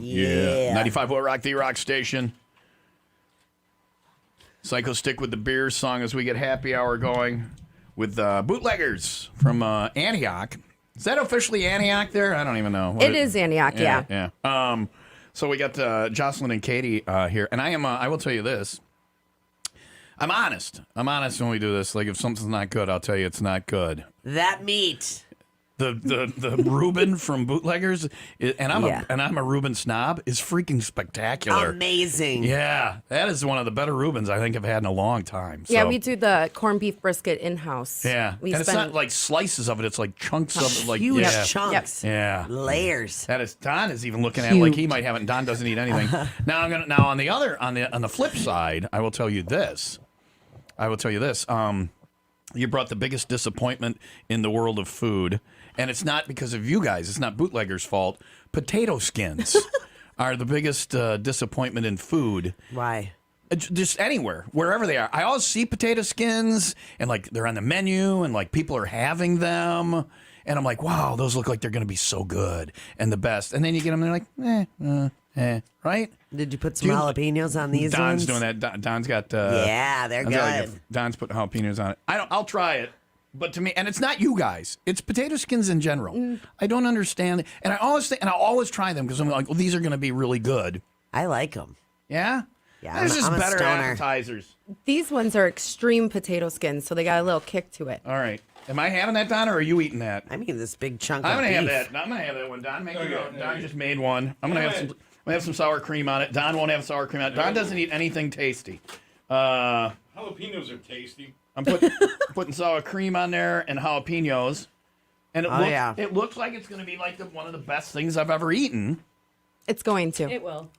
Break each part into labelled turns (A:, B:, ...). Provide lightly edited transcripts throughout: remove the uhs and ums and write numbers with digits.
A: Yeah. 95 What Rock, the rock station. Psycho Stick with the beer song as we get happy hour going with Bootleggers from Antioch. Is that officially Antioch there? I don't even know.
B: It is Antioch, yeah.
A: Yeah. So we got Jocelyn and Katie here. And I will tell you this. I'm honest. I'm honest when we do this. Like, if something's not good, I'll tell you it's not good.
C: That meat.
A: The Reuben from Bootleggers, and I'm a Reuben snob, is freaking spectacular.
C: Amazing.
A: Yeah, that is one of the better Reubens I think I've had in a long time. So.
B: Yeah, we do the corned beef brisket in-house.
A: Yeah, and it's not like slices of it; it's like chunks of it, like
C: huge chunks.
B: Yep.
A: Yeah,
C: layers.
A: That is. Don is even looking at it like he might have it. And Don doesn't eat anything. Now on the flip side, I will tell you this. You brought the biggest disappointment in the world of food. And it's not because of you guys. It's not Bootleggers' fault. Potato skins are the biggest disappointment in food.
C: Why?
A: Just anywhere, wherever they are. I always see potato skins, and like they're on the menu, and like people are having them. And I'm like, wow, those look like they're going to be so good and the best. And then you get them, and they're like, right?
C: Did you put some jalapenos on these
A: Don's
C: ones?
A: doing that. Don's got...
C: yeah, they're good.
A: Don's putting jalapenos on it. I'll try it. But to me, and it's not you guys, it's potato skins in general. I don't understand. And I always think, and I always try them because I'm like, well, these are going to be really good.
C: I like them.
A: Yeah?
C: Yeah,
A: There's just
C: I'm a
A: better
C: stoner.
A: appetizers.
B: These ones are extreme potato skins, so they got a little kick to it.
A: All right. Am I having that, Don, or are you eating that?
C: I mean, this big chunk
A: I'm
C: of
A: going to
C: beef.
A: have that. I'm going to have that one. Don, make it go. Don just made one. I'm going to have some sour cream on it. Don won't have sour cream on it. Don doesn't eat anything tasty.
D: Jalapenos are tasty.
A: I'm putting sour cream on there and jalapenos. And it looks like it's going to be like one of the best things I've ever eaten.
B: It's going to.
E: It will.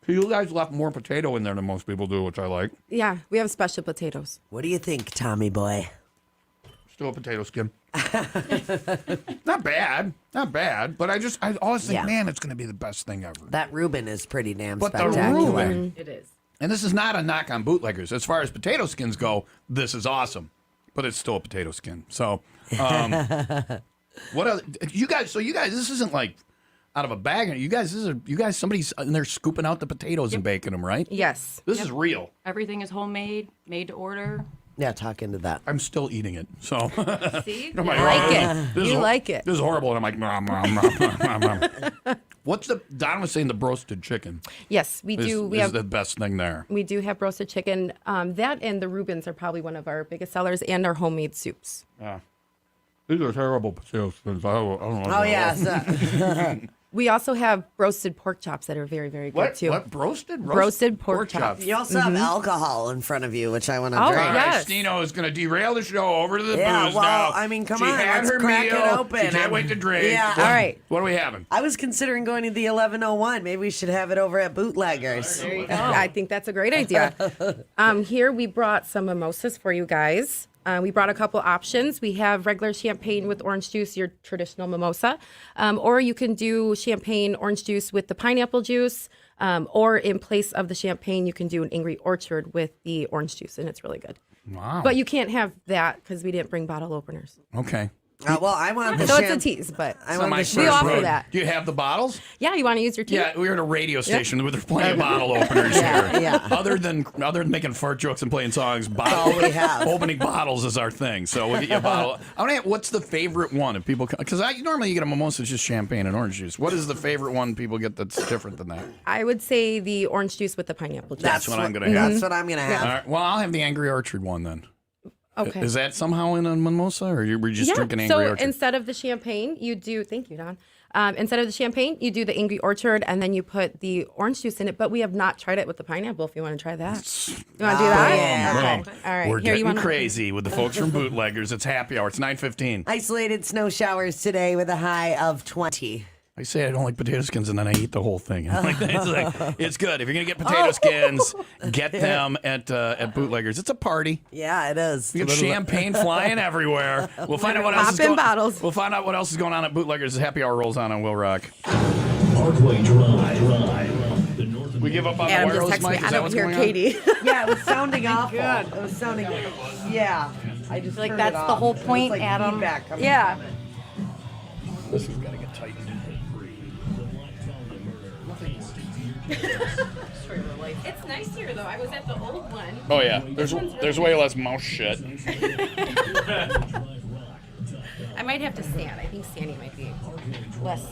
A: So you guys left more potato in there than most people do, which I like.
B: Yeah, we have special potatoes.
C: What do you think, Tommy boy?
A: Still a potato skin. Not bad. But I always think, man, it's going to be the best thing ever.
C: That Reuben is pretty damn
A: But the
C: spectacular.
A: Reuben,
E: It is.
A: and this is not a knock on Bootleggers. As far as potato skins go, this is awesome. But it's still a potato skin. So, what else? You guys, this isn't like out of a bag. You guys, somebody's in there scooping out the potatoes and baking them, right?
B: Yes.
A: This is real.
E: Everything is homemade, made to order.
C: Yeah, talk into that.
A: I'm still eating it. So,
E: See?
A: I'm like,
B: like
A: "Oh,
B: it. You like it.
A: This is horrible. And I'm like, nom, nom, nom, nom, nom. What's Don was saying the broasted chicken.
B: Yes, we do. We
A: is
B: have
A: the best thing there.
B: We do have roasted chicken. That and the Reubens are probably one of our biggest sellers, and our homemade soups.
A: Yeah. These are terrible potato skins. I don't know.
C: Oh, yeah.
B: We also have roasted pork chops that are very, very good, too.
A: What? Roasted?
B: Roasted pork chops.
C: You also have alcohol in front of you, which I want to
B: Oh,
C: drink.
A: All right,
B: Yes.
A: Stino is going to derail the show over to the
C: Yeah,
A: booze
C: well,
A: now.
C: I mean, come
A: she
C: on,
A: had
C: let's
A: her
C: crack it
A: meal.
C: open.
A: She can't wait to drink.
C: Yeah.
A: What,
B: All right.
A: What are we having?
C: I was considering going to the 1101. Maybe we should have it over at Bootleggers.
E: There you go.
B: I think that's a great idea. Here we brought some mimosas for you guys. We brought a couple options. We have regular champagne with orange juice, your traditional mimosa, or you can do champagne orange juice with the pineapple juice, or in place of the champagne, you can do an Angry Orchard with the orange juice, and it's really good.
A: Wow.
B: But you can't have that because we didn't bring bottle openers.
A: Okay.
C: Well, I want the
B: So it's a tease, but
C: I want the
B: we
C: champagne.
B: offer that.
A: Do you have the bottles?
B: Yeah, you want to use your tea?
A: Yeah, we're at a radio station where there's plenty of bottle openers
C: Yeah,
A: here.
C: yeah.
A: Other than making fart jokes and playing songs,
C: all we have.
A: opening bottles is our thing. So we'll get you a bottle. I want to ask, what's the favorite one? If people, because normally you get a mimosa, it's just champagne and orange juice. What is the favorite one people get that's different than that?
B: I would say the orange juice with the pineapple juice.
A: That's what I'm going to have.
C: That's what I'm going to have.
A: All right. Well, I'll have the Angry Orchard one then.
B: Okay.
A: Is that somehow in a mimosa, or were you just drinking Angry
B: so
A: Orchard?
B: instead of the champagne, you do. Thank you, Don. Instead of the champagne, you do the Angry Orchard, and then you put the orange juice in it. But we have not tried it with the pineapple. If you want to try that, you want to do that?
C: yeah.
B: Okay. All right.
A: We're
B: Here, you
A: getting
B: want
A: crazy with the folks from Bootleggers. It's happy hour. It's 9:15.
C: Isolated snow showers today with a high of 20.
A: I say I don't like potato skins, and then I eat the whole thing. It's good. If you're gonna get potato skins, get them at Bootleggers. It's a party.
C: Yeah, it is.
A: We got champagne flying everywhere. We'll find out what else is
B: Pop in
A: going.
B: bottles.
A: We'll find out what else is going on at Bootleggers. As Happy Hour rolls on Will Rock.
D: Parkway Drive. The north
A: We give up on
B: Adam
A: the
B: just
A: wireless
B: texted me.
A: mic.
B: I
A: Is that
B: don't
A: what's
B: hear
A: going on?
B: Katie.
C: Yeah, it was sounding awful. It was sounding. Yeah, I just
E: Like,
C: turned
E: that's
C: it
E: the
C: off.
E: whole
C: It was
E: point,
C: like
E: Adam.
C: feedback coming
B: Yeah.
A: This has got to get tightened.
B: It's nice here, though. I was at the old one.
A: Oh yeah, there's way less mouse shit.
B: I might have to stand. I think standing might be less.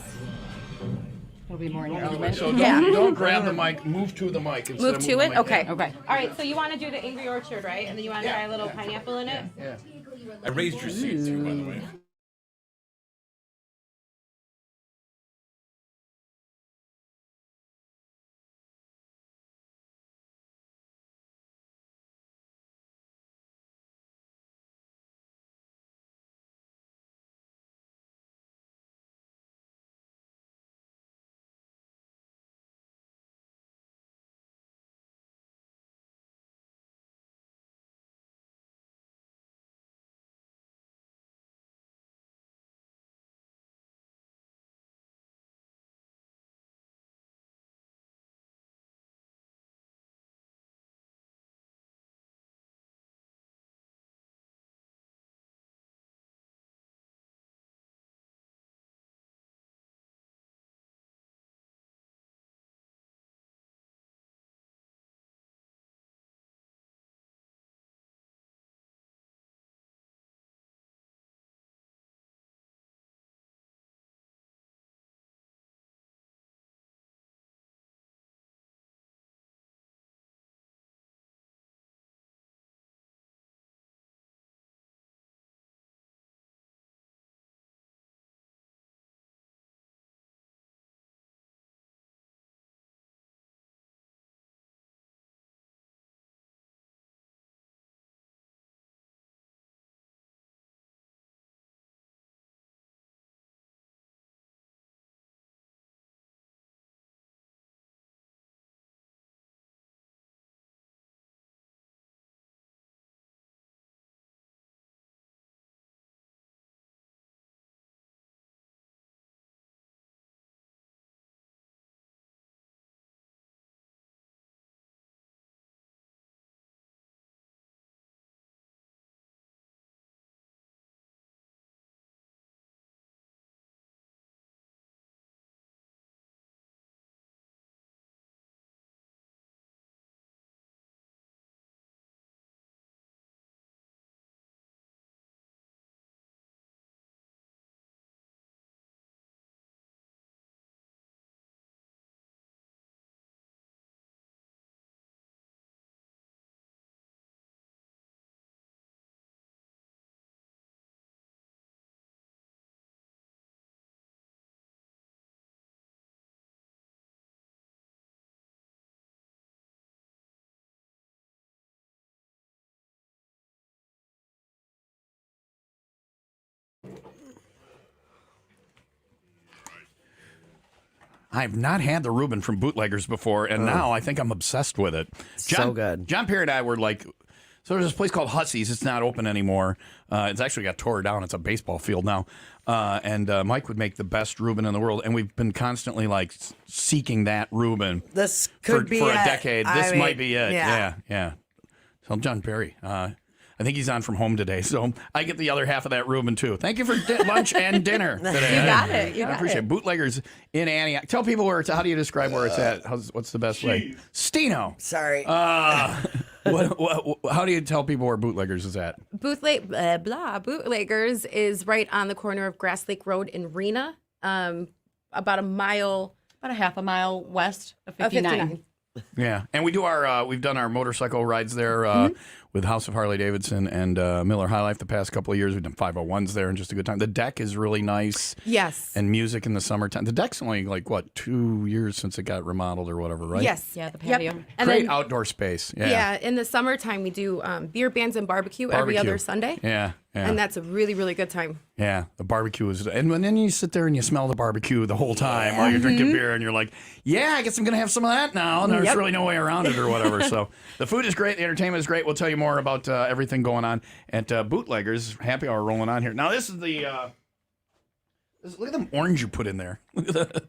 E: It'll be more in your element.
A: So don't grab the mic. Move to the mic. Instead
B: Move
A: of
B: to
A: moving
B: it?
A: the mic.
B: Okay.
E: Okay.
B: All right, so you want to do the Angry Orchard, right? And then you want to try a little pineapple in it?
A: Yeah.
D: I raised your seat too, by the way.
A: I've not had the Reuben from Bootleggers before, and now I think I'm obsessed with it.
C: So good.
A: John Perry and I were like, so there's this place called Hussey's. It's not open anymore. It's actually got tore down. It's a baseball field now. And Mike would make the best Reuben in the world, and we've been constantly like seeking that Reuben
C: This could be
A: for a
C: it.
A: decade.
C: I
A: This
C: mean,
A: might be it.
C: yeah.
A: Yeah. So John Perry. I think he's on from home today, so I get the other half of that Reuben too. Thank you for lunch and dinner today.
B: You got it. You
A: I
B: got
A: appreciate
B: it.
A: it. Bootleggers in Antioch. Tell people where it's. How do you describe where it's at? What's the best way? Steno.
C: Sorry.
A: How do you tell people where Bootleggers is at?
B: Bootleggers is right on the corner of Grass Lake Road in Rena, about a mile.
E: About a half a mile west of
B: Of
E: 59.
A: Yeah, and we do our we've done our motorcycle rides there with House of Harley Davidson and Miller High Life the past couple of years. We've done 501s there and just a good time. The deck is really nice.
B: Yes.
A: And music in the summertime. The deck's only like what 2 years since it got remodeled or whatever, right?
B: Yes.
E: Yeah, the patio.
B: Yep. And
A: Great
B: then,
A: outdoor space. Yeah.
B: yeah, in the summertime we do beer bands and barbecue every
A: Barbecue.
B: other Sunday.
A: Yeah. Yeah.
B: And that's a really, really good time.
A: Yeah, the barbecue is, and then you sit there and you smell the barbecue the whole time while you're drinking beer, and you're like, "Yeah, I guess I'm gonna have some of that now." And there's really no way around it or whatever. So the food is great, the entertainment is great. We'll tell you more about everything going on at Bootleggers. Happy hour rolling on here. Now this is the look at the orange you put in there. Look at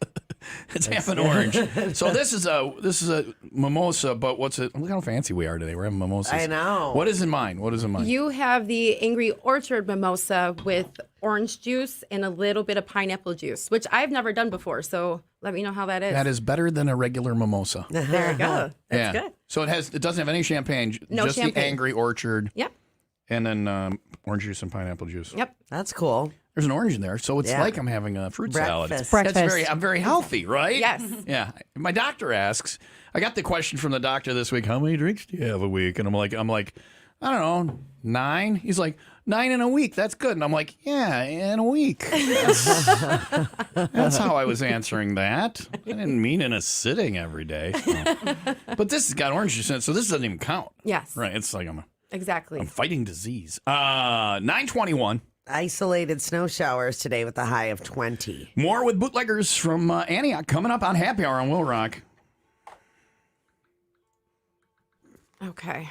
A: It's half an orange. So this is a mimosa, but what's it? Look how fancy we are today. We're having mimosas.
C: I know.
A: What is in mine? What is in mine?
B: You have the Angry Orchard mimosa with orange juice and a little bit of pineapple juice, which I've never done before. So let me know how that is.
A: That is better than a regular mimosa.
B: There you go. That's good.
A: So it doesn't have any champagne.
B: No
A: just
B: champagne.
A: the Angry Orchard.
B: Yep.
A: And then orange juice and pineapple juice.
B: Yep.
C: That's cool.
A: There's an orange in there, so it's
C: Yeah.
A: like I'm having a fruit salad.
C: Breakfast.
A: I'm very healthy, right?
B: Yes.
A: Yeah. My doctor asks. I got the question from the doctor this week. How many drinks do you have a week? And I'm like, I don't know, 9. He's like, 9 in a week. That's good. And I'm like, yeah, in a week. That's how I was answering that. I didn't mean in a sitting every day. But this has got orange juice in it, so this doesn't even count.
B: Yes.
A: Right. It's like I'm
B: Exactly.
A: fighting disease. 9:21.
C: Isolated snow showers today with a high of 20.
A: More with Bootleggers from Antioch coming up on Happy Hour on Will Rock.
B: Okay.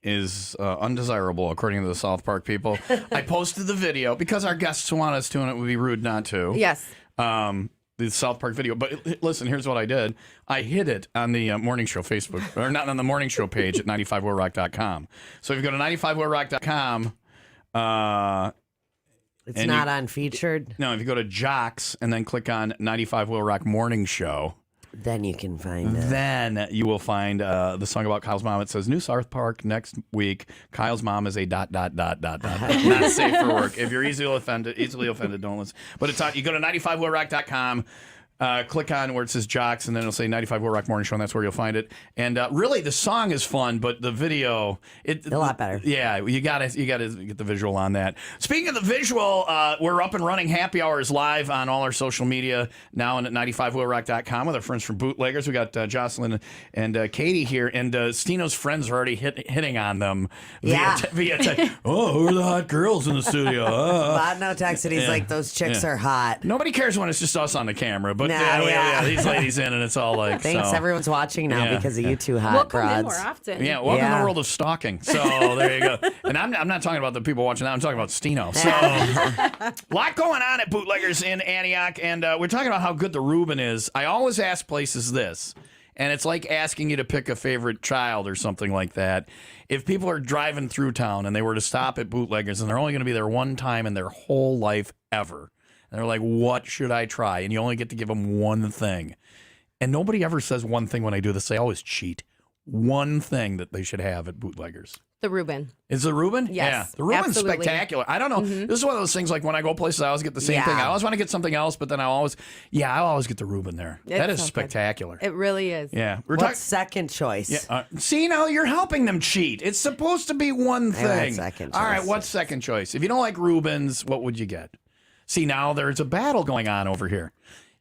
A: is undesirable, according to the South Park people. I posted the video because our guests want us to, and it would be rude not to.
B: Yes.
A: The South Park video. But listen, here's what I did. I hid it on the morning show Facebook, or not on the morning show page at 95willrock.com. So if you go to 95willrock.com,
C: It's not on featured.
A: no, if you go to Jocks and then click on 95 Will Rock Morning Show,
C: Then you can find it.
A: then you will find the song about Kyle's mom. It says, New South Park next week. Kyle's mom is a ... Not safe for work. If you're easily offended, don't listen. But it's on, you go to 95willrock.com. Click on where it says Jocks, and then it'll say 95 Will Rock Morning Show, and that's where you'll find it. And really, the song is fun, but the video,
C: A lot better.
A: Yeah, you gotta get the visual on that. Speaking of the visual, we're up and running. Happy Hour is live on all our social media now and at 95willrock.com with our friends from Bootleggers. We got Jocelyn and Katie here, and Stino's friends are already hitting on them via text. Oh, who are the hot girls in the studio?
C: Botno texted, he's like, those chicks are hot.
A: Nobody cares when it's just us on the camera, but
C: Nah,
A: these ladies in, and it's all like,
C: Thanks,
A: so.
C: everyone's watching now
A: Yeah,
C: because of you two hot
B: We'll come in
C: broads.
B: more often.
A: Yeah, welcome to
C: Yeah.
A: the world of stalking. So there you go. And I'm not talking about the people watching that. I'm talking about Stino. So a lot going on at Bootleggers in Antioch, and we're talking about how good the Reuben is. I always ask places this, and it's like asking you to pick a favorite child or something like that. If people are driving through town and they were to stop at Bootleggers and they're only going to be there one time in their whole life ever, and they're like, what should I try? And you only get to give them one thing. And nobody ever says one thing when I do this. They always cheat. One thing that they should have at Bootleggers.
B: The Reuben.
A: Is the Reuben?
B: Yes,
A: Yeah. The Reuben's
B: absolutely.
A: spectacular. I don't know. This is one of those things like when I go places, I always get the same thing. I always want to get something else, but then I always get the Reuben there. That is
B: so good.
A: spectacular.
B: It really is.
A: Yeah. We're
C: What's
A: talking.
C: second choice?
A: See, now you're helping them cheat. It's supposed to be one
C: I want
A: thing.
C: second
A: All right,
C: choice.
A: what's second choice? If you don't like Reubens, what would you get? See, now there's a battle going on over here.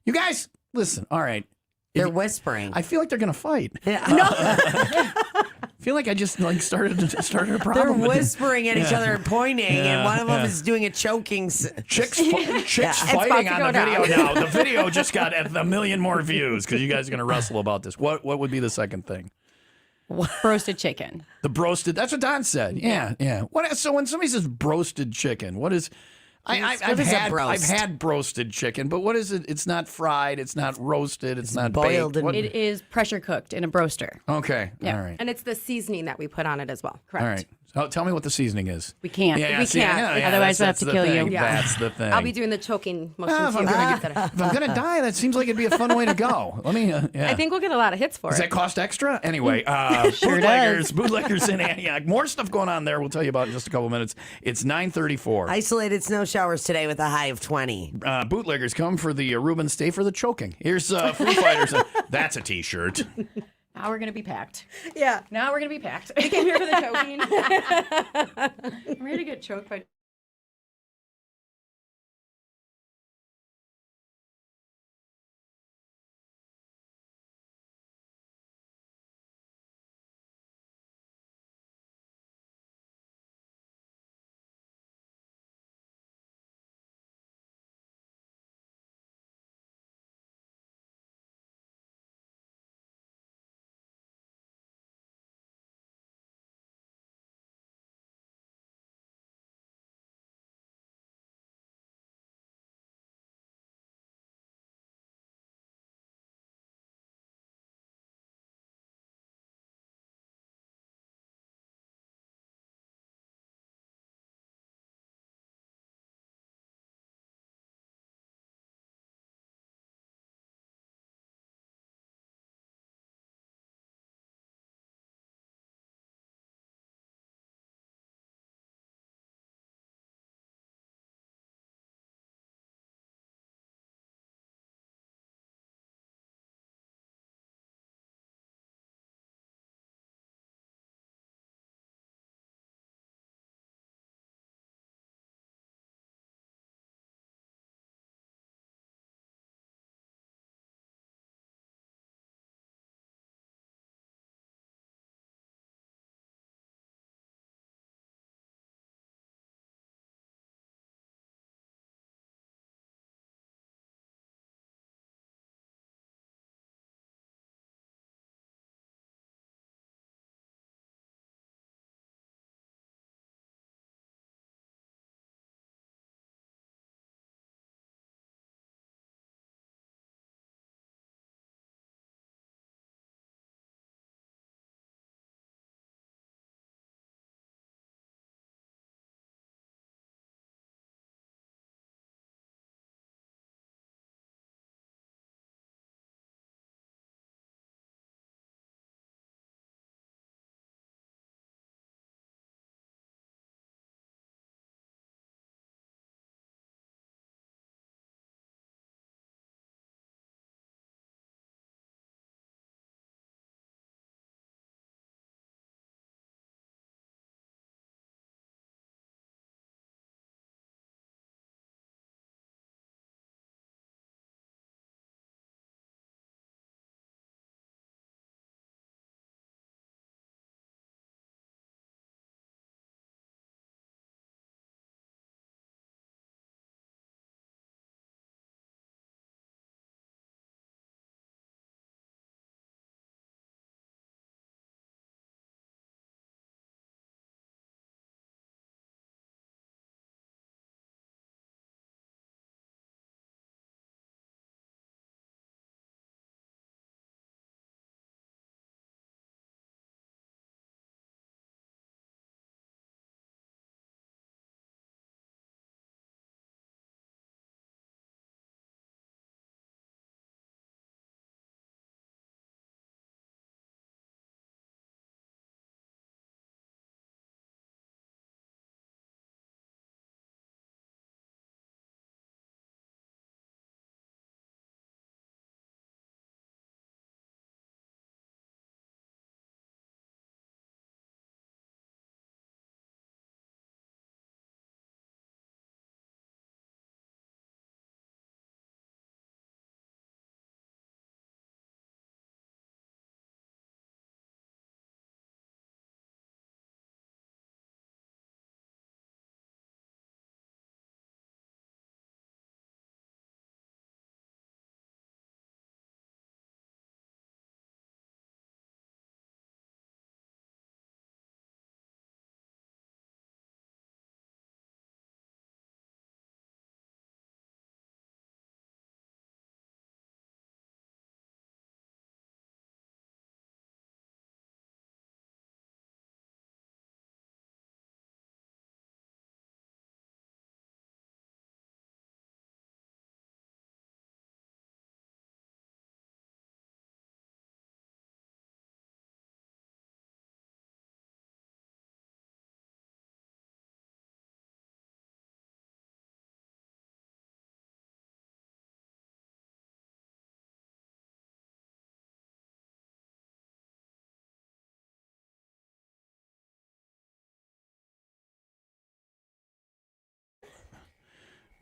A: You guys, listen. All right.
C: They're whispering.
A: I feel like they're going to fight.
C: Yeah.
A: I feel like I just started a problem.
C: They're whispering at each other and pointing, and one of them is doing a choking.
A: Chicks
B: about
A: fighting
B: to
A: on
B: go
A: the video
B: down.
A: now. The video just got a million more views because you guys are going to wrestle about this. What would be the second thing?
E: Roasted chicken.
A: The broasted. That's what Don said. Yeah. What? So when somebody says broasted chicken, what is? I've
C: is a
A: had
C: broast?
A: I've had broasted chicken, but what is it? It's not fried. It's not roasted. It's not
C: boiled
A: baked.
C: and-
A: What-
E: It is pressure cooked in a broaster.
A: okay.
E: Yeah.
A: All right.
B: And it's the seasoning that we put on it as well. Correct.
A: All right. So tell me what the seasoning is.
E: We can't.
A: Yeah,
B: We
A: see,
B: can't.
E: Otherwise we'll have
A: that's
E: to
A: the
E: kill
A: thing.
E: you.
B: Yeah.
A: That's the thing.
B: I'll be doing the choking motion
A: If I'm
B: too.
A: gonna die, that seems like it'd be a fun way to go. Let me. Yeah.
B: I think we'll get a lot of hits for
A: Does
B: it.
A: that cost extra? Anyway,
E: Sure
A: Bootleggers in Antioch. More stuff going on there. We'll tell you about in just a couple minutes. It's 9:34.
C: Isolated snow showers today with a high of 20.
A: Bootleggers come for the Reuben, stay for the choking. Here's Foo Fighters. That's a T-shirt.
E: Now we're going to be packed.
B: Yeah.
E: Now we're going to be packed.
B: We came here for the choking.
E: I'm ready to get choked by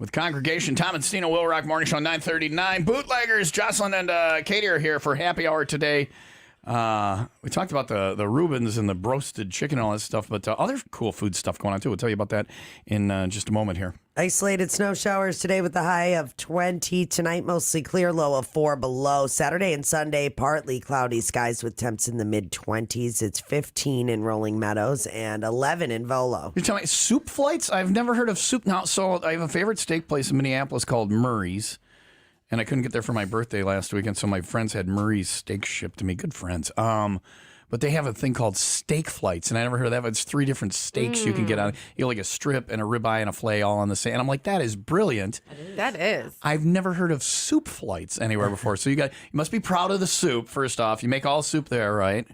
A: with Congregation. Tom and Stina, Will Rock Morning Show, 9:39. Bootleggers, Jocelyn and Katie are here for happy hour today. We talked about the Reubens and the roasted chicken and all that stuff, but other cool food stuff going on, too. We'll tell you about that in just a moment here.
C: Isolated snow showers today with the high of 20. Tonight, mostly clear, low of 4 below. Saturday and Sunday, partly cloudy skies with temps in the mid-20s. It's 15 in Rolling Meadows and 11 in Volo.
A: You tell me, soup flights? I've never heard of soup. Now, so I have a favorite steak place in Minneapolis called Murray's. And I couldn't get there for my birthday last weekend, so my friends had Murray's steak shipped to me. Good friends. But they have a thing called steak flights, and I never heard of that. But it's 3 different steaks you can get on. You know, like a strip and a ribeye and a filet all on the same. And I'm like, that is brilliant.
B: That is.
A: I've never heard of soup flights anywhere before. So you must be proud of the soup, first off. You make all soup there, right?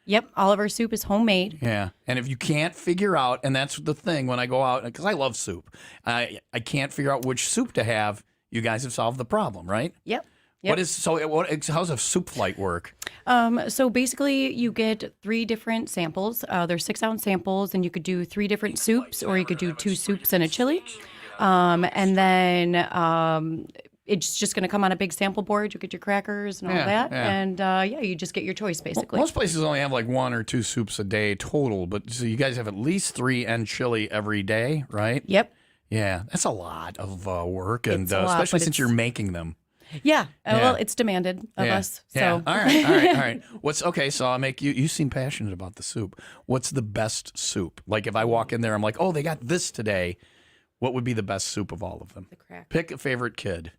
E: Yep, all of our soup is homemade.
A: Yeah. And if you can't figure out, and that's the thing when I go out, because I love soup, I can't figure out which soup to have. You guys have solved the problem, right?
E: Yep.
A: How's a soup flight work?
E: So basically, you get 3 different samples. They're 6-ounce samples, and you could do 3 different soups, or you could do 2 soups and a chili. And then it's just going to come on a big sample board. You get your crackers and all that, and you just get your choice basically.
A: Most places only have like 1 or 2 soups a day total, but so you guys have at least 3 and chili every day, right?
E: Yep.
A: Yeah, that's a lot of work, and
E: It's a lot,
A: especially
E: but
A: since you're making them.
E: Yeah. Well, it's demanded of us. So.
A: Yeah. All right. So I'll make you. You seem passionate about the soup. What's the best soup? Like if I walk in there, I'm like, oh, they got this today. What would be the best soup of all of them?
B: The crack.
A: Pick a favorite kid.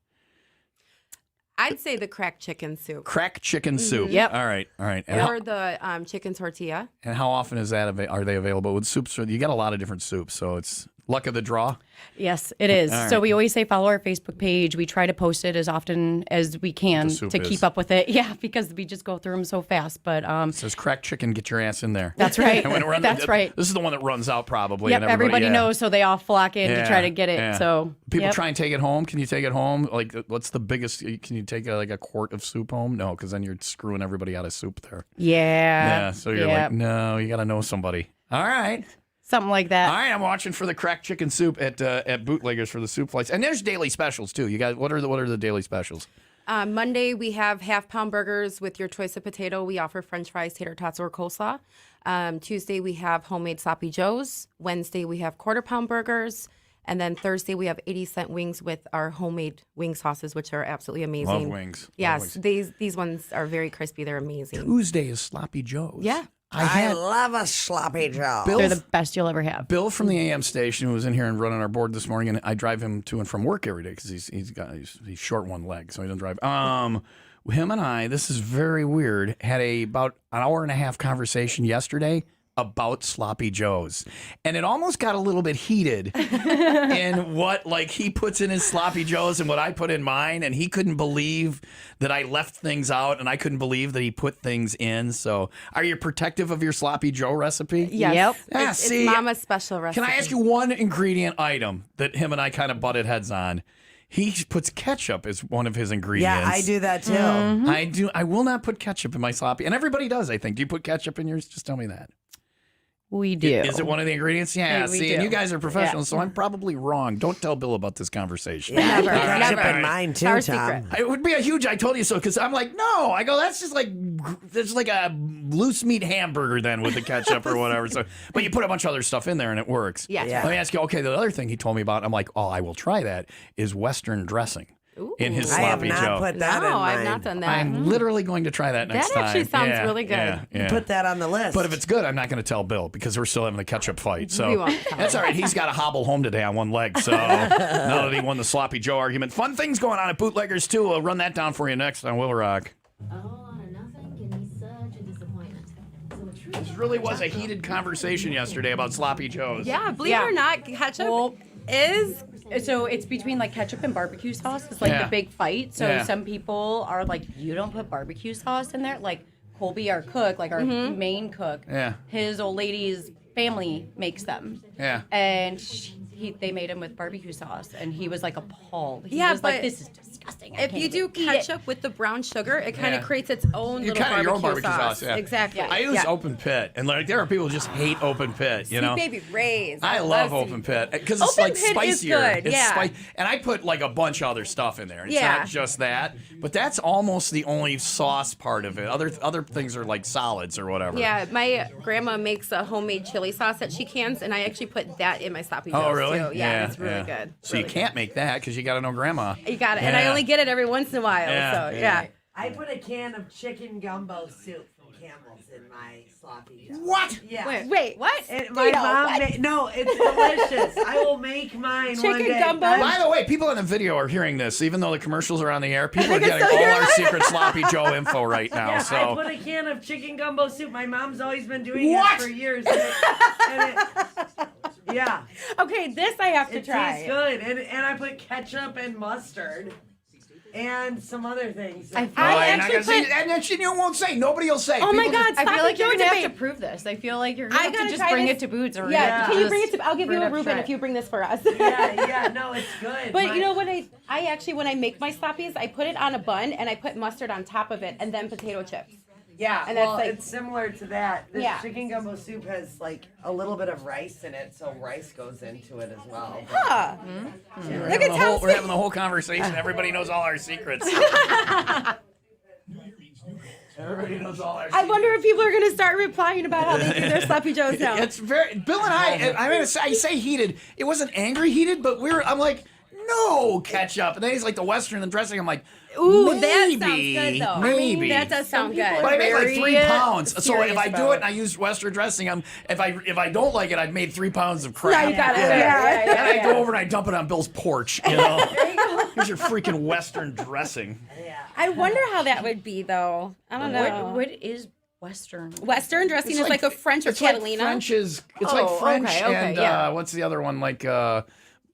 B: I'd say the cracked chicken soup.
A: Crack chicken soup.
E: Yep.
A: All right.
B: Or the chicken tortilla.
A: And how often is that? Are they available with soups? You got a lot of different soups, so it's luck of the draw.
E: Yes, it is.
A: All right.
E: So we always say follow our Facebook page. We try to post it as often as we can to keep up with it. Yeah, because we just go through them so fast. But
A: it says crack chicken, get your ass in there.
E: That's right.
A: And when we're on
E: That's right.
A: This is the one that runs out probably.
E: Yep,
A: and
E: everybody knows, so they all flock in to try to get it.
A: Yeah.
E: So
A: people try and take it home. Can you take it home? Like, what's the biggest? Can you take like a quart of soup home? No, because then you're screwing everybody out of soup there.
E: Yeah.
A: So you're like, no, you got to know somebody. All right.
E: Something like that.
A: All right, I'm watching for the cracked chicken soup at Bootleggers for the soup flights, and there's daily specials too. You guys, what are the daily specials?
B: Monday, we have half-pound burgers with your choice of potato. We offer French fries, tater tots, or coleslaw. Tuesday, we have homemade sloppy joes. Wednesday, we have quarter-pound burgers. And then Thursday, we have 80-cent wings with our homemade wing sauces, which are absolutely amazing.
A: Love wings.
B: Yes, these ones are very crispy. They're amazing.
A: Tuesday is sloppy joes.
B: Yeah.
C: I love a sloppy Joe.
E: They're the best you'll ever have.
A: Bill from the AM station who was in here and running our board this morning, and I drive him to and from work every day because he's short one leg, so he doesn't drive. Him and I, this is very weird, had about an hour and a half conversation yesterday about sloppy joes, and it almost got a little bit heated in what he puts in his sloppy joes and what I put in mine, and he couldn't believe that I left things out, and I couldn't believe that he put things in. So are you protective of your sloppy joe recipe?
B: Yes.
E: Yep.
B: It's Mama's special recipe.
A: Can I ask you one ingredient item that him and I kind of butted heads on? He puts ketchup as one of his ingredients.
C: Yeah, I do that too.
A: I do. I will not put ketchup in my sloppy, and everybody does, I think. Do you put ketchup in yours? Just tell me that.
E: We do.
A: Is it one of the ingredients? Yeah,
E: We
A: see,
E: do.
A: and you guys are professionals, so I'm probably wrong. Don't tell Bill about this conversation.
C: Yeah, I put
B: Never,
C: ketchup
B: never.
C: in mine too,
B: Our
C: Tom.
B: secret.
A: It would be a huge I told you so, because I'm like, no. I go, that's like a loose meat hamburger then with the ketchup or whatever. So, but you put a bunch of other stuff in there and it works.
B: Yes.
C: Yeah.
A: Let me ask you, okay, the other thing he told me about, I'm like, oh, I will try that, is Western dressing in his
C: I have
A: sloppy
C: not
A: Joe.
C: put that in
B: No,
C: mine.
B: I've not done that.
A: I'm literally going to try that next
B: That
A: time.
B: actually sounds
A: Yeah,
B: really good.
A: Yeah.
C: Put that on the list.
A: But if it's good, I'm not going to tell Bill because we're still having the ketchup fight. So
B: We won't tell
A: that's all right. He's got to hobble home today on one leg. So now that he won the sloppy Joe argument, fun things going on at Bootleggers too. We'll run that down for you next on Will Rock. This really was a heated conversation yesterday about sloppy Joes.
B: Yeah, believe it or not, ketchup is.
E: So it's between ketchup and barbecue sauce. It's the big fight. So some people are like, you don't put barbecue sauce in there. Like Colby, our cook, our main cook.
A: Yeah.
E: His old lady's family makes them.
A: Yeah.
E: And they made him with barbecue sauce, and he was like appalled. He
B: Yeah,
E: was like,
B: but
E: "This is disgusting. I
B: If
E: can't
B: you do
E: even eat it."
B: ketchup with the brown sugar, it kind
A: Yeah.
B: of creates its own little
A: kinda your own
B: barbecue, sauce.
A: yeah.
B: Exactly.
A: I use open pit, and like there are people who just hate open pit. You know,
B: Baby Ray's.
A: I love open pit because it's
B: Open
A: like
B: pit is
A: spicier.
B: good,
A: It's
B: yeah.
A: and I put like a bunch of other stuff in there. It's
B: Yeah.
A: not just that, but that's almost the only sauce part of it. Other things are like solids or whatever.
B: Yeah, my grandma makes a homemade chili sauce that she cans, and I actually put that in my sloppy joes
A: Oh, really?
B: too. Yeah, it's really good.
A: So you can't make that because you got to know grandma.
B: You got it, and I
A: Yeah.
B: only get it every once in a while.
A: Yeah,
B: So
A: yeah.
B: yeah.
C: I put a can of chicken gumbo soup from Campbell's in my sloppy joe.
A: What?
C: Yeah.
B: Wait, what?
C: My
B: Tito,
C: mom
B: what?
C: no, it's delicious. I will make mine one
B: Chicken
C: day.
B: gumbo?
A: By the way, people in the video are hearing this, even though the commercials are on the air. People are
B: can
A: getting
B: still
A: all
B: hear
A: our
B: it.
A: secret sloppy Joe info right now.
C: Yeah, I
A: So
C: put a can of chicken gumbo soup. My mom's always been doing
A: What?
C: it for years. Yeah,
B: Okay, this I have to
C: it
B: try.
C: tastes good. And I put ketchup and mustard and some other things.
B: I
A: Oh, you're not
B: actually
A: gonna say,
B: put.
A: and then you won't say. Nobody will say.
B: Oh my
A: People just-
B: God!
E: I
B: Sloppy
E: feel like you're
B: Joe
E: gonna have to
B: debate.
E: prove this. I feel like you're
B: I
E: gonna have
B: gotta
E: to just
B: try
E: bring
B: this.
E: it to Boots or
B: Yeah, can you bring it to? I'll give
E: Bring
B: you
E: it
B: a
E: up to
B: Reuben
E: try
B: if you bring this for us.
C: yeah, no, it's good.
B: But you know what? I actually when I make my sloppies, I put it on a bun and I put mustard on top of it and then potato chips.
C: Yeah,
B: And that's
C: well,
B: like-
C: it's similar to that. This
B: Yeah.
C: chicken gumbo soup has like a little bit of rice in it, so rice goes into it as well.
B: Huh.
A: We're
B: Look
A: having
B: at
A: the
B: Tom.
A: whole, we're having the whole conversation. Everybody knows all our secrets. Everybody knows all our
B: I
A: secrets.
B: wonder if people are going to start replying about how they do their sloppy joes now.
A: It's very Bill and I mean, I say heated. It wasn't angry heated, but I'm like, no ketchup. And then he's like the Western and dressing. I'm like,
B: Ooh,
A: maybe,
B: that sounds good though.
A: Maybe.
B: That does sound good.
A: But I make like 3
E: very
A: pounds. So if
E: serious
A: I do
E: about
A: it and I use Western dressing, if I don't like it, I've made 3 pounds of crap.
B: Now you got it.
A: Yeah.
B: Yeah.
A: And I go over and I dump it on Bill's porch. You know, here's your freaking Western dressing.
B: I wonder how that would be though. I don't know.
E: What is Western?
B: Western dressing is like a French or
A: It's like
B: Catalina.
A: French is. It's
E: Oh,
A: like French
E: okay,
A: and
E: yeah.
A: what's the other one? Like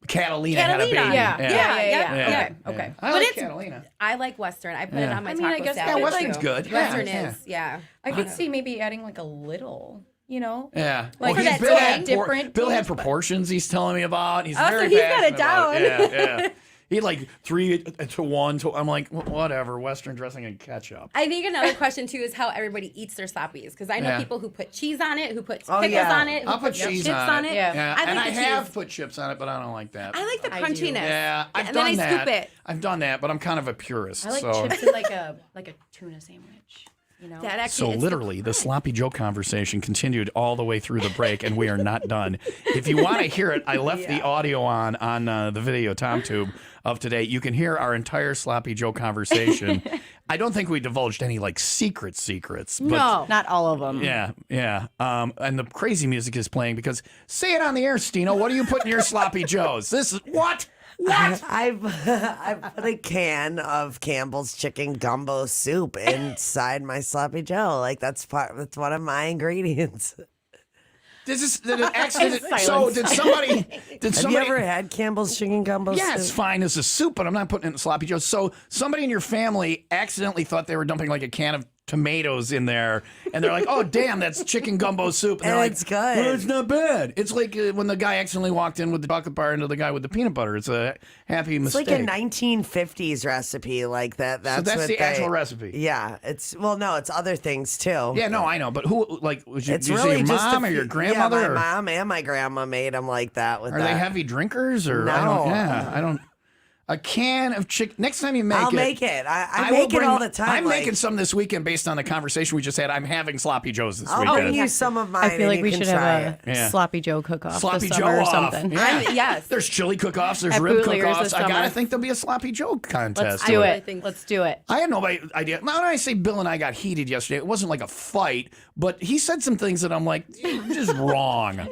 A: Catalina had a baby.
B: Catalina.
E: Yeah.
B: Yeah.
E: Okay.
A: I
B: But
A: like
B: it's-
A: Catalina.
B: I like Western. I put it
A: Yeah.
B: on my
E: I mean, I
B: taco
E: guess-
B: salad.
A: Yeah,
E: it's
A: Western's
E: like-
A: good.
B: Western
A: yeah,
B: is, yeah.
E: I could see maybe adding like a little, you know?
A: Yeah.
E: Like
B: for that
A: Bill
B: tang,
A: had
E: different
A: Bill had
E: things, but-
A: proportions he's telling me about. He's
B: Oh, so
A: very
B: he's got it
A: passionate about
B: down.
A: Yeah. He had like 3 to 1 to. I'm like, whatever. Western dressing and ketchup.
B: I think another question too is how everybody eats their sloppies because I know
A: Yeah.
B: people who put cheese on it, who put
C: Oh,
B: pickles
C: yeah.
B: on it, who
A: I'll put
B: chips
A: cheese
B: on it.
E: Yeah.
B: I
A: and
B: like
A: I
B: the
A: have
B: cheese.
A: put chips on it, but I don't like that.
B: I like the
E: I do.
B: crunchiness.
A: Yeah, I've
B: and
A: done
B: then I
A: that.
B: scoop it.
A: I've done that, but I'm kind of a purist.
E: I like
A: so.
E: chips in like a tuna sandwich, you know?
B: That
A: So
B: actually is
A: literally, the sloppy Joe conversation continued all the way through the break, and we are not done. If you want to hear it, I left the audio on the video TomTube of today. You can hear our entire sloppy Joe conversation. I don't think we divulged any like secrets, but
B: No.
E: Not all of them.
A: yeah. And the crazy music is playing because say it on the air, Stino. What do you put in your sloppy Joes? This is what? What?
C: I've put a can of Campbell's chicken gumbo soup inside my sloppy joe. Like that's one of my ingredients.
A: Did it accident? So did somebody?
C: Have you ever had Campbell's chicken gumbo
A: Yeah,
C: soup?
A: it's fine as a soup, but I'm not putting it in sloppy joe. So somebody in your family accidentally thought they were dumping like a can of tomatoes in there, and they're like, "Oh, damn, that's chicken gumbo soup." And they're
C: And
A: like,
C: it's good.
A: "Well, it's not bad." It's like when the guy accidentally walked in with the chocolate bar into the guy with the peanut butter. It's a happy
C: It's
A: mistake.
C: like a 1950s recipe like that. That's
A: that's
C: what
A: the
C: they-
A: actual recipe.
C: Yeah, it's it's other things too.
A: Yeah, no, I know, but who like was you,
C: It's
A: did you
C: really
A: say your
C: just
A: mom or your grandmother?
C: Yeah, my
A: or
C: mom and my grandma made them like that. With
A: are
C: that.
A: they heavy drinkers or
C: No.
A: I don't. A can of chicken. Next time you make
C: I'll
A: it,
C: make it. I
A: will
C: make it
A: bring
C: all
A: my-
C: the time.
A: I'm
C: like,
A: making some this weekend based on the conversation we just had. I'm having sloppy joes this
C: I'll
A: weekend.
C: bring you some of mine.
E: I feel
C: and
E: like
C: you
E: we
C: can
E: should
C: try
E: have a
C: it.
A: Yeah.
E: sloppy Joe cook-off
A: Sloppy
E: this
A: Joe
E: summer or
A: off.
E: something.
A: Yeah.
B: Yes.
A: There's chili cook-offs. There's
E: At
A: rib
E: Bootleggers
A: cook-offs.
E: this
A: I gotta
E: summer.
A: think there'll be a sloppy Joe contest.
E: Let's do
B: I
E: it.
B: think-
E: Let's do it.
A: I had no idea. Now, when I say Bill and I got heated yesterday, it wasn't like a fight, but he said some things that I'm like, you're just wrong.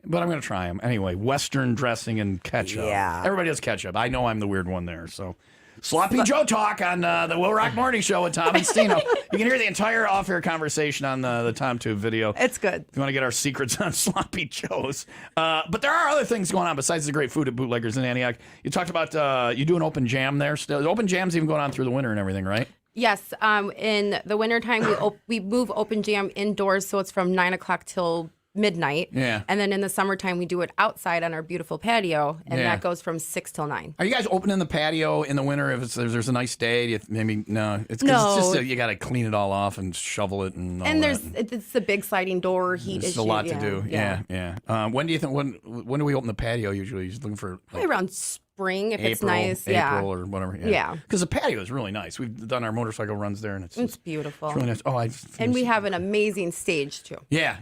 A: But I'm going to try them. Anyway, Western dressing and ketchup.
C: Yeah.
A: Everybody has ketchup. I know I'm the weird one there, so. Sloppy Joe talk on the Will Rock Morning Show with Tom and Stino. You can hear the entire off-air conversation on the TomTube video.
C: It's good.
A: If you want to get our secrets on Sloppy Joes. But there are other things going on besides the great food at Bootleggers in Antioch. You talked about you do an open jam there. Still, the open jam's even going on through the winter and everything, right?
B: Yes. In the wintertime, we move open jam indoors, so it's from 9 o'clock till midnight.
A: Yeah.
B: And then in the summertime, we do it outside on our beautiful patio, and
A: Yeah.
B: that goes from 6 till 9.
A: Are you guys opening the patio in the winter if there's a nice day? Maybe no. It's 'cause
B: No.
A: it's just you got to clean it all off and shovel it and all
B: And
A: that.
B: it's the big sliding door heat
A: There's
B: issue.
A: a lot to do. Yeah. When do you think? When do we open the patio? Usually, you're looking for
B: Probably around spring if it's
A: April,
B: nice.
A: April or whatever.
B: Yeah.
A: Because the patio is really nice. We've done our motorcycle runs there, and it's
B: beautiful.
A: really nice. Oh,
B: And we have an amazing stage too.
A: yeah,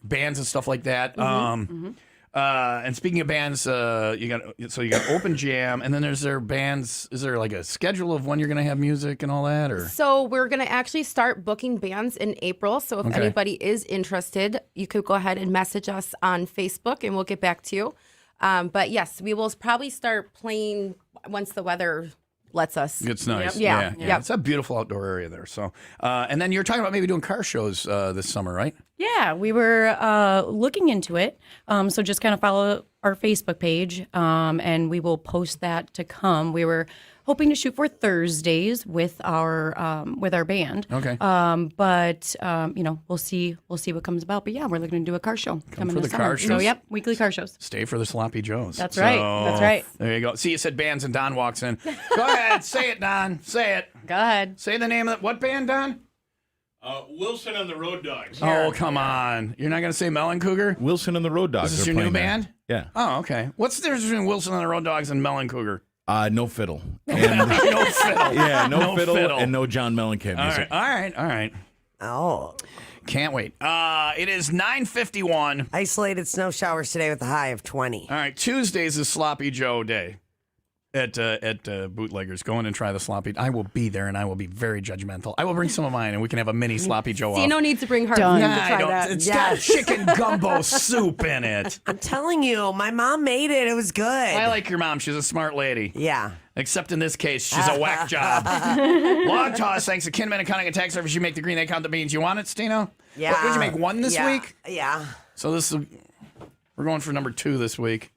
A: bands and stuff like that. And speaking of bands, you got open jam, and then is there bands? Is there like a schedule of when you're going to have music and all that, or?
B: So we're going to actually start booking bands in April. So if
A: Okay.
B: anybody is interested, you could go ahead and message us on Facebook, and we'll get back to you. But yes, we will probably start playing once the weather lets us.
A: It's nice.
B: Yeah.
A: Yeah. It's a beautiful outdoor area there. So, and then you're talking about maybe doing car shows this summer, right?
E: Yeah, we were looking into it. So just kind of follow our Facebook page, and we will post that to come. We were hoping to shoot for Thursdays with our band.
A: Okay.
E: But we'll see what comes about. But yeah, we're looking to do a car show coming
A: for
E: this
A: the
E: summer.
A: car
E: So
A: shows.
E: yep, weekly car shows.
A: Stay for the Sloppy Joes.
E: That's right. That's right.
A: There you go. See, you said bands, and Don walks in. Go ahead, say it, Don. Say it.
E: Go ahead.
A: Say the name of what band, Don?
D: Wilson and the Road Dogs.
A: Oh, come on. You're not going to say Melon Cougar?
F: Wilson and the Road Dogs.
A: Is this
F: are
A: your new
F: playing there.
A: band?
F: Yeah.
A: Oh, okay. What's the difference between Wilson and the Road Dogs and Melon Cougar?
F: No fiddle. And,
A: No fiddle.
F: yeah, no, fiddle,
A: fiddle.
F: and no John Mellencamp
A: All
F: music.
A: right.
C: Oh.
A: Can't wait. It is 9:51.
C: Isolated snow showers today with a high of 20.
A: All right, Tuesday's is Sloppy Joe Day at Bootleggers. Go in and try the Sloppy. I will be there, and I will be very judgmental. I will bring some of mine, and we can have a mini Sloppy Joe off.
B: Dino needs to bring her
E: Done.
B: to
A: Nah, I
B: try
A: don't.
B: that.
A: It's
C: Yes.
A: got chicken gumbo soup in it.
C: I'm telling you, my mom made it. It was good.
A: I like your mom. She's a smart lady.
C: Yeah.
A: Except in this case, she's a whack job. Log toss, thanks to Kinman Accounting and Tax Service. You make the green, they count the beans. You want it, Stino?
C: Yeah.
A: What, did you make one this
C: Yeah.
A: week?
C: Yeah.
A: So we're going for number 2 this week.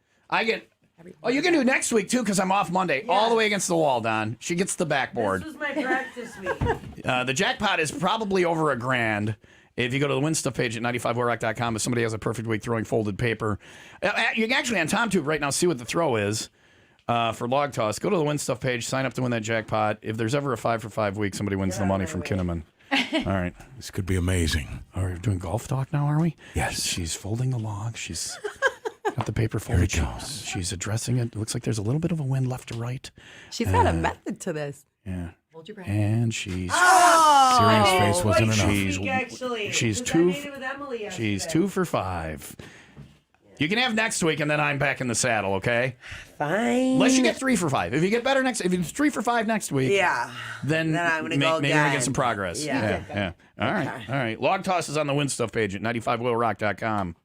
A: Oh, you can do next week too, because I'm off Monday. All the way against the wall, Don. She gets the backboard.
C: This was my practice week.
A: The jackpot is probably over $1,000. If you go to the win stuff page at 95wellrock.com, if somebody has a perfect week throwing folded paper, you can actually on TomTube right now see what the throw is for log toss. Go to the win stuff page, sign up to win that jackpot. If there's ever a 5 for 5 week, somebody wins the money from Kinnaman. All right.
F: This could be amazing.
A: Are we doing golf talk now, are we?
F: Yes.
A: She's folding the log. She's got the paper folded. She's addressing it. It looks like there's a little bit of a wind left to right.
B: She's got a method to this.
A: Yeah.
E: Hold your breath.
A: And she's
F: Serious face wasn't enough.
A: she's she's 2 for 5. You can have next week, and then I'm back in the saddle, okay?
C: Fine.
A: Unless you get 3 for 5. If you get better if it's 3 for 5 next week,
C: Yeah.
A: then
C: I'm gonna go
A: maybe we
C: again.
A: get some progress.
C: Yeah.
A: All right. Log toss is on the win stuff page at 95wellrock.com.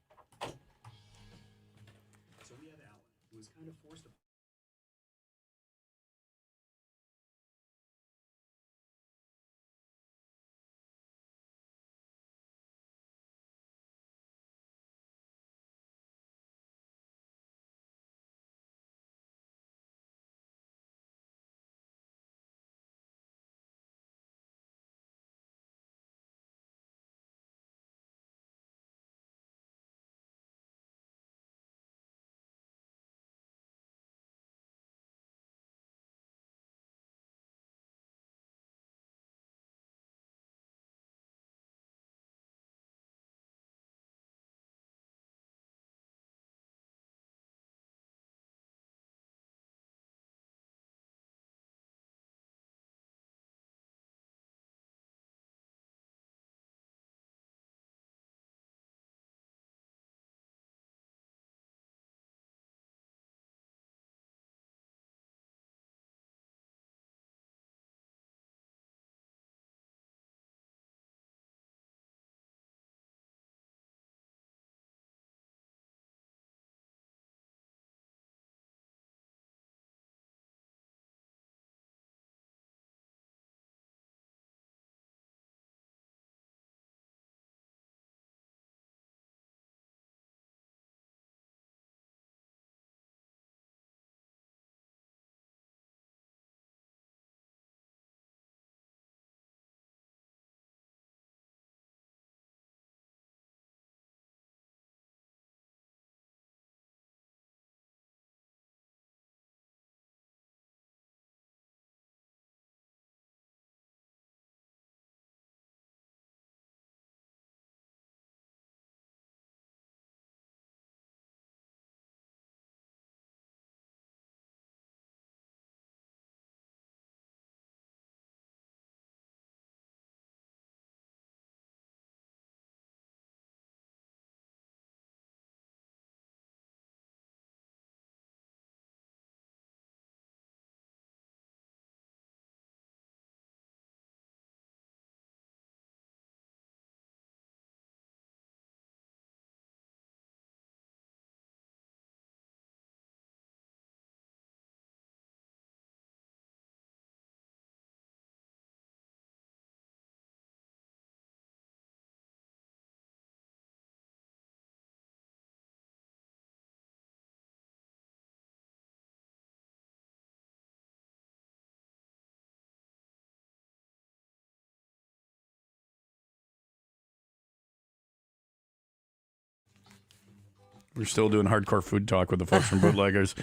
A: We're still doing hardcore food talk with the folks from Bootleggers.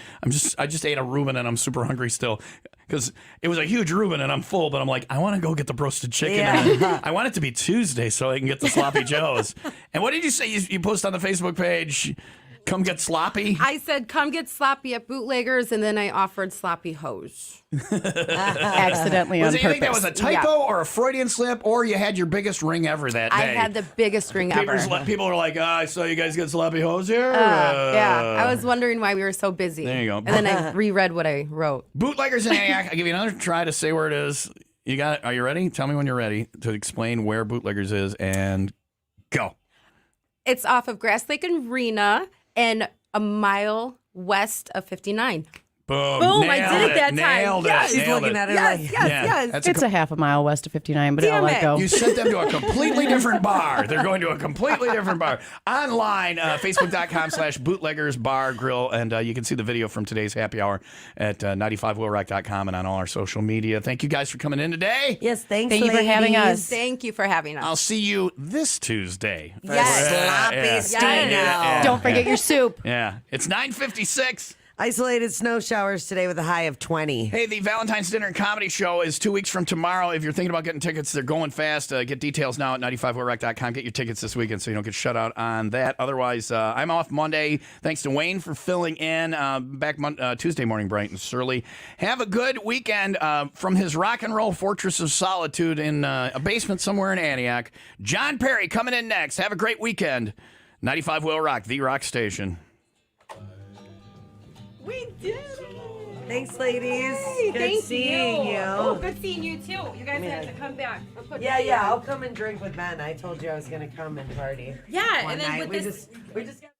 A: I just ate a Reuben and I'm super hungry still because it was a huge Reuben and I'm full, but I'm like, I want to go get the roasted chicken. And I want it to be Tuesday so I can get the sloppy joes. And what did you say you post on the Facebook page? Come get sloppy?
B: I said, come get sloppy at Bootleggers, and then I offered sloppy hose.
E: Accidentally
A: Was
E: on
A: it, you think that
E: purpose.
A: was a typo or a Freudian slip, or you had your biggest ring ever that day?
B: I had the biggest ring ever.
A: People are like, I saw you guys get sloppy hose here.
B: Yeah, I was wondering why we were so busy.
A: There you go.
B: And then I reread what I wrote.
A: Bootleggers in Antioch. I'll give you another try to say where it is. You got it? Are you ready? Tell me when you're ready to explain where Bootleggers is, and go.
B: It's off of Grass Lake and Rena and a mile west of 59.
A: Boom.
B: Boom, I
A: Nailed
B: did it that time.
A: Nailed it.
B: Yes.
C: She's
A: Nailed
C: looking
A: it.
C: at it
B: Yes,
C: like,
B: yes.
A: That's
E: It's a half a mile west of 59, but I'll
B: Damn
E: let
B: it.
E: go.
A: You sent them to a completely different bar. They're going to a completely different bar. Online, Facebook.com/bootleggers bar grill. And you can see the video from today's happy hour at 95willrock.com and on all our social media. Thank you guys for coming in today.
C: yes, thanks,
E: Thank you for having
C: ladies.
E: us.
B: Thank you for having us.
A: I'll see you this Tuesday.
B: Yes.
C: Sloppy
A: Yeah.
C: Stino.
A: Yeah.
E: Don't forget your soup.
A: Yeah. It's 9:56.
C: Isolated snow showers today with a high of 20.
A: Hey, the Valentine's Dinner and Comedy Show is 2 weeks from tomorrow. If you're thinking about getting tickets, they're going fast. Get details now at 95willrock.com. Get your tickets this weekend so you don't get shut out on that. Otherwise, I'm off Monday. Thanks to Wayne for filling in. Back Tuesday morning, bright and surly. Have a good weekend from his rock and roll fortress of solitude in a basement somewhere in Antioch. John Perry coming in next. Have a great weekend. 95 Will Rock, the rock station.
B: We did it.
C: Thanks, ladies. Good
B: Thank
C: seeing you.
B: Oh, good seeing you too. You guys have to come back.
C: Yeah, I'll come and drink with Ben. I told you I was going to come and party.
B: Yeah,
C: one
B: and then
C: night.
B: with this.
C: We just got